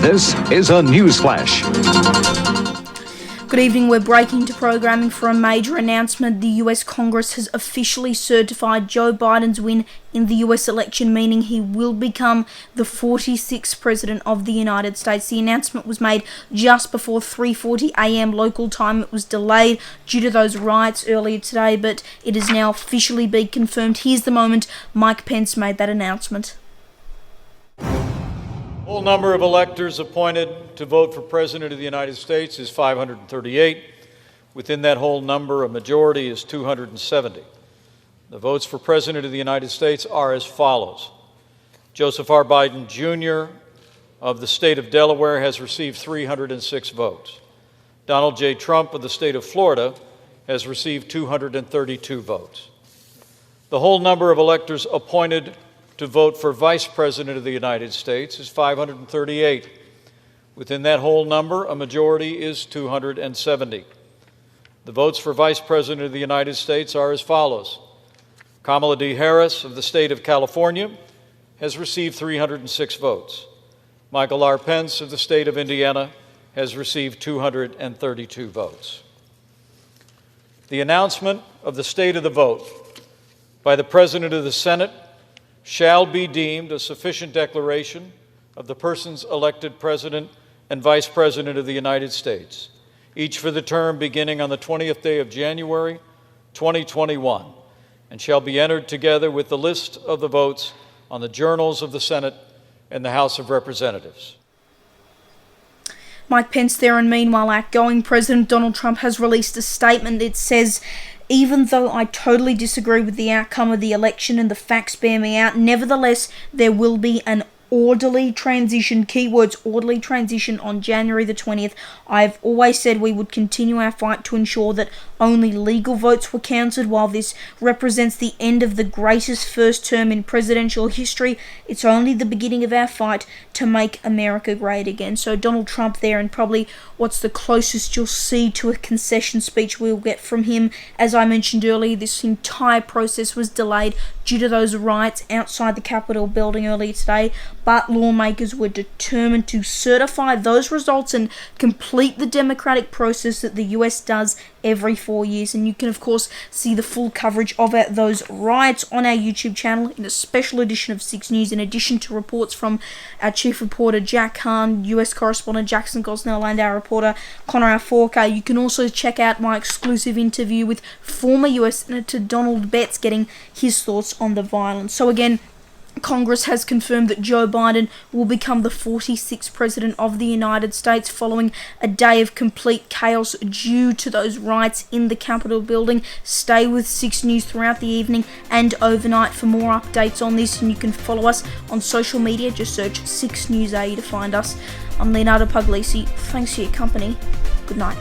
This is a news flash. Good evening. We're breaking to programming for a major announcement. The US Congress has officially certified Joe Biden's win in the US election, meaning he will become the 46th President of the United States. The announcement was made just before 3:40 a.m. local time. It was delayed due to those riots earlier today, but it has now officially been confirmed. Here's the moment Mike Pence made that announcement. The whole number of electors appointed to vote for President of the United States is 538. Within that whole number, a majority is 270. The votes for President of the United States are as follows. Joseph R. Biden, Jr. of the state of Delaware has received 306 votes. Donald J. Trump of the state of Florida has received 232 votes. The whole number of electors appointed to vote for Vice President of the United States is 538. Within that whole number, a majority is 270. The votes for Vice President of the United States are as follows. Kamala D. Harris of the state of California has received 306 votes. Michael R. Pence of the state of Indiana has received 232 votes. The announcement of the state of the vote by the President of the Senate shall be deemed a sufficient declaration of the persons elected President and Vice President of the United States, each for the term beginning on the 20th day of January, 2021, and shall be entered together with the list of the votes on the journals of the Senate and the House of Representatives. Mike Pence there, and meanwhile, outgoing President Donald Trump has released a statement. It says, "Even though I totally disagree with the outcome of the election and the facts bear me out, nevertheless, there will be an orderly transition," keywords orderly transition, on January the 20th. "I've always said we would continue our fight to ensure that only legal votes were counted. While this represents the end of the greatest first term in presidential history, it's only the beginning of our fight to make America great again." So Donald Trump there, and probably what's the closest you'll see to a concession speech we'll get from him. As I mentioned earlier, this entire process was delayed due to those riots outside the Capitol building earlier today, but lawmakers were determined to certify those results and complete the democratic process that the US does every 4 years. And you can, of course, see the full coverage of those riots on our YouTube channel in a special edition of 6 News, in addition to reports from our chief reporter Jack Hahn, US correspondent Jackson Gosnell, and our reporter Connor Forker. You can also check out my exclusive interview with former US Senator Donald Betts, getting his thoughts on the violence. So again, Congress has confirmed that Joe Biden will become the 46th President of the United States following a day of complete chaos due to those riots in the Capitol building. Stay with 6 News throughout the evening and overnight for more updates on this, and you can follow us on social media. Just search 6 News AE to find us. I'm Leonardo Puglisi. Thanks for your company. Good night.